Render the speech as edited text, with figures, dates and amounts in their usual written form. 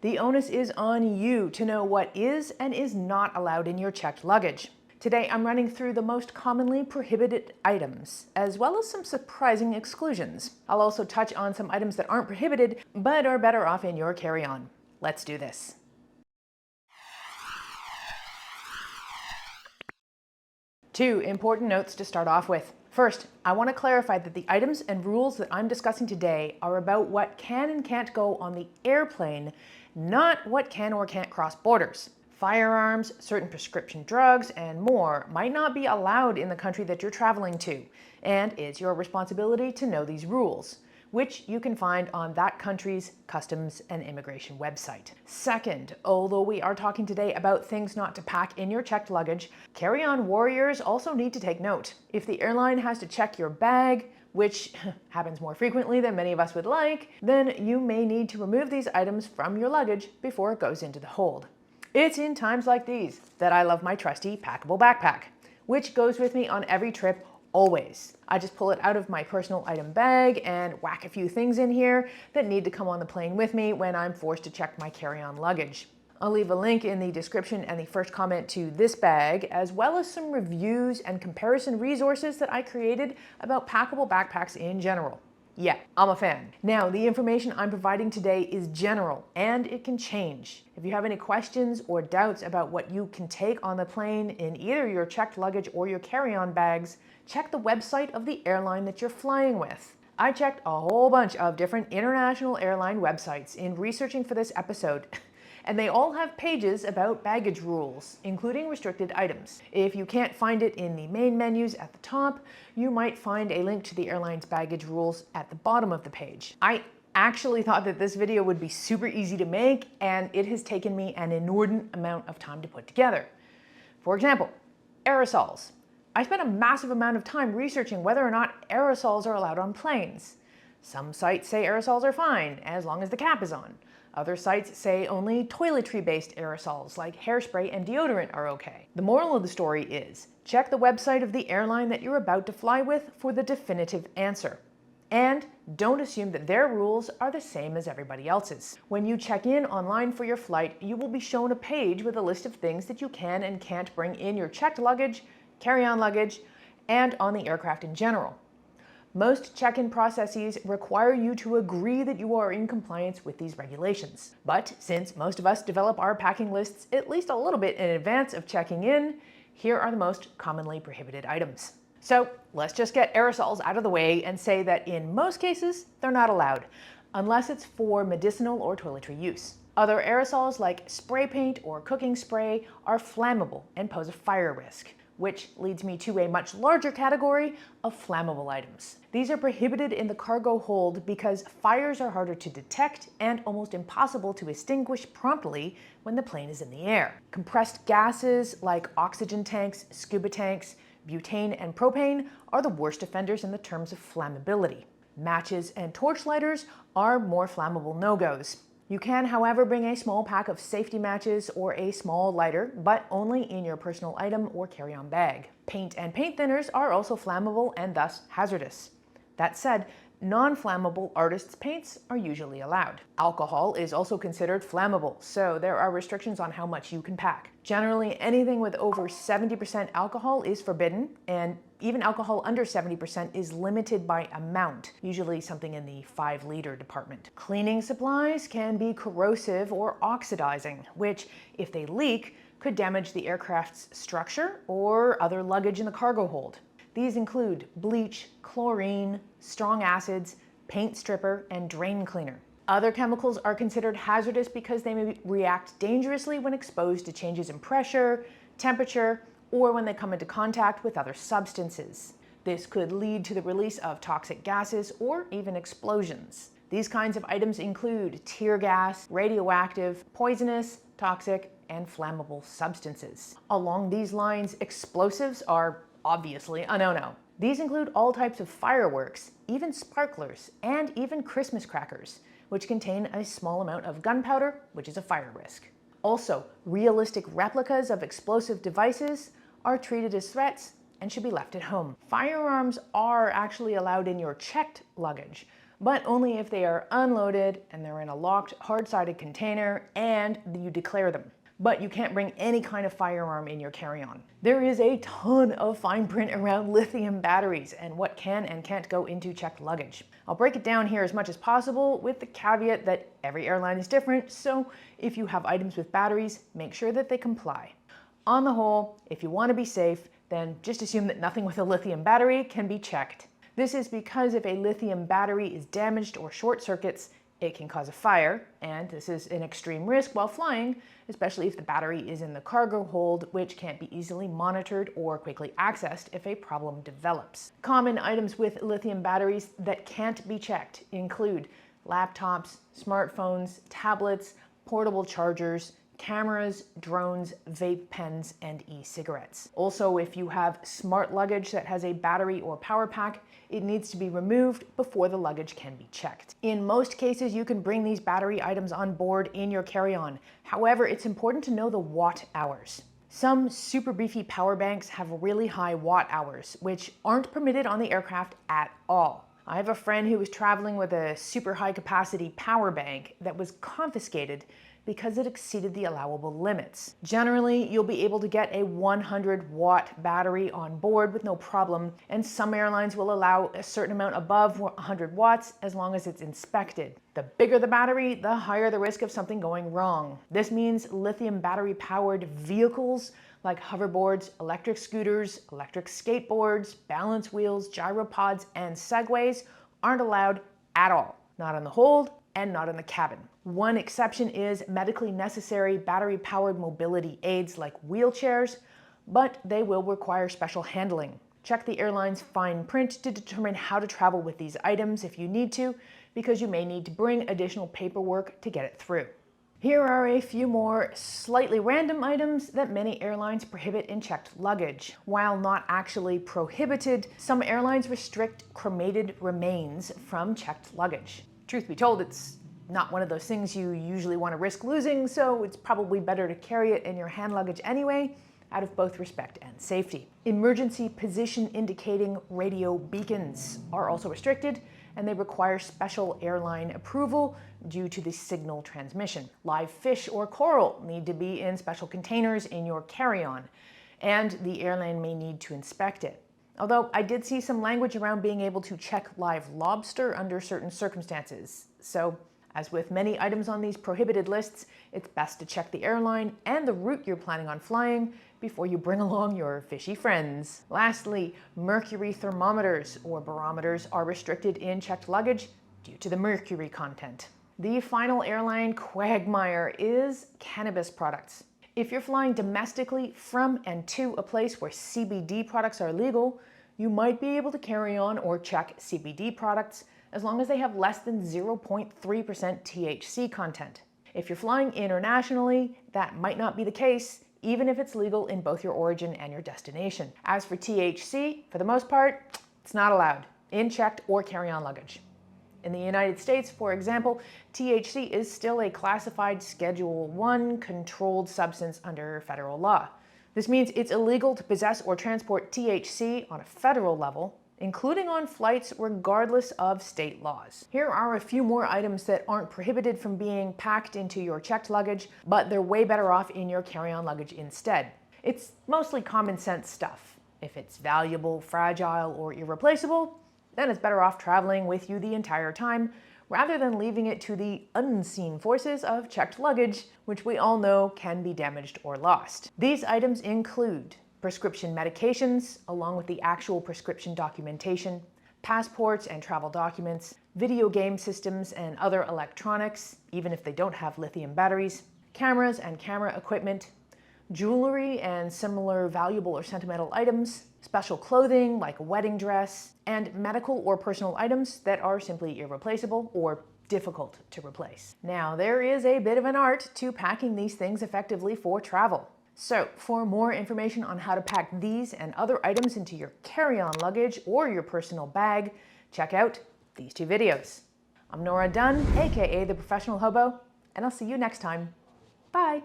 The onus is on you to know what is and is not allowed in your checked luggage. Today, I'm running through the most commonly prohibited items, as well as some surprising exclusions. I'll also touch on some items that aren't prohibited, but are better off in your carry-on. Let's do this. Two important notes to start off with. First, I want to clarify that the items and rules that I'm discussing today are about what can and can't go on the airplane, not what can or can't cross borders. Firearms, certain prescription drugs, and more might not be allowed in the country that you're traveling to, and it's your responsibility to know these rules, which you can find on that country's customs and immigration website. Second, although we are talking today about things not to pack in your checked luggage, carry-on warriors also need to take note. If the airline has to check your bag, which happens more frequently than many of us would like, then you may need to remove these items from your luggage before it goes into the hold. It's in times like these that I love my trusty packable backpack, which goes with me on every trip always. I just pull it out of my personal item bag and whack a few things in here that need to come on the plane with me when I'm forced to check my carry-on luggage. I'll leave a link in the description and the first comment to this bag, as well as some reviews and comparison resources that I created about packable backpacks in general. Yeah, I'm a fan. Now, the information I'm providing today is general and it can change. If you have any questions or doubts about what you can take on the plane in either your checked luggage or your carry-on bags, check the website of the airline that you're flying with. I checked a whole bunch of different international airline websites in researching for this episode, and they all have pages about baggage rules, including restricted items. If you can't find it in the main menus at the top, you might find a link to the airline's baggage rules at the bottom of the page. I actually thought that this video would be super easy to make, and it has taken me an inordinate amount of time to put together. For example, aerosols. I spent a massive amount of time researching whether or not aerosols are allowed on planes. Some sites say aerosols are fine, as long as the cap is on. Other sites say only toiletry-based aerosols like hairspray and deodorant are okay. The moral of the story is, check the website of the airline that you're about to fly with for the definitive answer. And don't assume that their rules are the same as everybody else's. When you check in online for your flight, you will be shown a page with a list of things that you can and can't bring in your checked luggage, carry-on luggage, and on the aircraft in general. Most check-in processes require you to agree that you are in compliance with these regulations. But since most of us develop our packing lists at least a little bit in advance of checking in, here are the most commonly prohibited items. So let's just get aerosols out of the way and say that in most cases, they're not allowed, unless it's for medicinal or toiletry use. Other aerosols like spray paint or cooking spray are flammable and pose a fire risk, which leads me to a much larger category of flammable items. These are prohibited in the cargo hold because fires are harder to detect and almost impossible to extinguish promptly when the plane is in the air. Compressed gases like oxygen tanks, scuba tanks, butane, and propane are the worst offenders in the terms of flammability. Matches and torch lighters are more flammable no-goes. You can, however, bring a small pack of safety matches or a small lighter, but only in your personal item or carry-on bag. Paint and paint thinners are also flammable and thus hazardous. That said, non-flammable artists' paints are usually allowed. Alcohol is also considered flammable, so there are restrictions on how much you can pack. Generally, anything with over 70% alcohol is forbidden, and even alcohol under 70% is limited by amount, usually something in the 5-liter department. Cleaning supplies can be corrosive or oxidizing, which, if they leak, could damage the aircraft's structure or other luggage in the cargo hold. These include bleach, chlorine, strong acids, paint stripper, and drain cleaner. Other chemicals are considered hazardous because they may react dangerously when exposed to changes in pressure, temperature, or when they come into contact with other substances. This could lead to the release of toxic gases or even explosions. These kinds of items include tear gas, radioactive, poisonous, toxic, and flammable substances. Along these lines, explosives are obviously a no-no. These include all types of fireworks, even sparklers, and even Christmas crackers, which contain a small amount of gunpowder, which is a fire risk. Also, realistic replicas of explosive devices are treated as threats and should be left at home. Firearms are actually allowed in your checked luggage, but only if they are unloaded and they're in a locked, hard-sided container and you declare them. But you can't bring any kind of firearm in your carry-on. There is a ton of fine print around lithium batteries and what can and can't go into checked luggage. I'll break it down here as much as possible with the caveat that every airline is different, so if you have items with batteries, make sure that they comply. On the whole, if you want to be safe, then just assume that nothing with a lithium battery can be checked. This is because if a lithium battery is damaged or short circuits, it can cause a fire, and this is an extreme risk while flying, especially if the battery is in the cargo hold, which can't be easily monitored or quickly accessed if a problem develops. Common items with lithium batteries that can't be checked include laptops, smartphones, tablets, portable chargers, cameras, drones, vape pens, and e-cigarettes. Also, if you have smart luggage that has a battery or power pack, it needs to be removed before the luggage can be checked. In most cases, you can bring these battery items on board in your carry-on. However, it's important to know the watt hours. Some super beefy power banks have really high watt hours, which aren't permitted on the aircraft at all. I have a friend who was traveling with a super high capacity power bank that was confiscated because it exceeded the allowable limits. Generally, you'll be able to get a 100-watt battery on board with no problem, and some airlines will allow a certain amount above 100 watts as long as it's inspected. The bigger the battery, the higher the risk of something going wrong. This means lithium battery-powered vehicles like hoverboards, electric scooters, electric skateboards, balance wheels, gyropods, and segways aren't allowed at all. Not on the hold and not in the cabin. One exception is medically necessary battery-powered mobility aids like wheelchairs, but they will require special handling. Check the airline's fine print to determine how to travel with these items if you need to, because you may need to bring additional paperwork to get it through. Here are a few more slightly random items that many airlines prohibit in checked luggage. While not actually prohibited, some airlines restrict cremated remains from checked luggage. Truth be told, it's not one of those things you usually want to risk losing, so it's probably better to carry it in your hand luggage anyway, out of both respect and safety. Emergency position indicating radio beacons are also restricted, and they require special airline approval due to the signal transmission. Live fish or coral need to be in special containers in your carry-on, and the airline may need to inspect it. Although I did see some language around being able to check live lobster under certain circumstances. So, as with many items on these prohibited lists, it's best to check the airline and the route you're planning on flying before you bring along your fishy friends. Lastly, mercury thermometers or barometers are restricted in checked luggage due to the mercury content. The final airline quagmire is cannabis products. If you're flying domestically from and to a place where CBD products are legal, you might be able to carry on or check CBD products as long as they have less than 0.3% THC content. If you're flying internationally, that might not be the case, even if it's legal in both your origin and your destination. As for THC, for the most part, it's not allowed in checked or carry-on luggage. In the United States, for example, THC is still a classified Schedule I controlled substance under federal law. This means it's illegal to possess or transport THC on a federal level, including on flights regardless of state laws. Here are a few more items that aren't prohibited from being packed into your checked luggage, but they're way better off in your carry-on luggage instead. It's mostly common sense stuff. If it's valuable, fragile, or irreplaceable, then it's better off traveling with you the entire time, rather than leaving it to the unseen forces of checked luggage, which we all know can be damaged or lost. These items include prescription medications, along with the actual prescription documentation, passports and travel documents, video game systems and other electronics, even if they don't have lithium batteries, cameras and camera equipment, jewelry and similar valuable or sentimental items, special clothing like a wedding dress, and medical or personal items that are simply irreplaceable or difficult to replace. Now, there is a bit of an art to packing these things effectively for travel. So, for more information on how to pack these and other items into your carry-on luggage or your personal bag, check out these two videos. I'm Nora Dunn, aka the Professional Hobo, and I'll see you next time. Bye!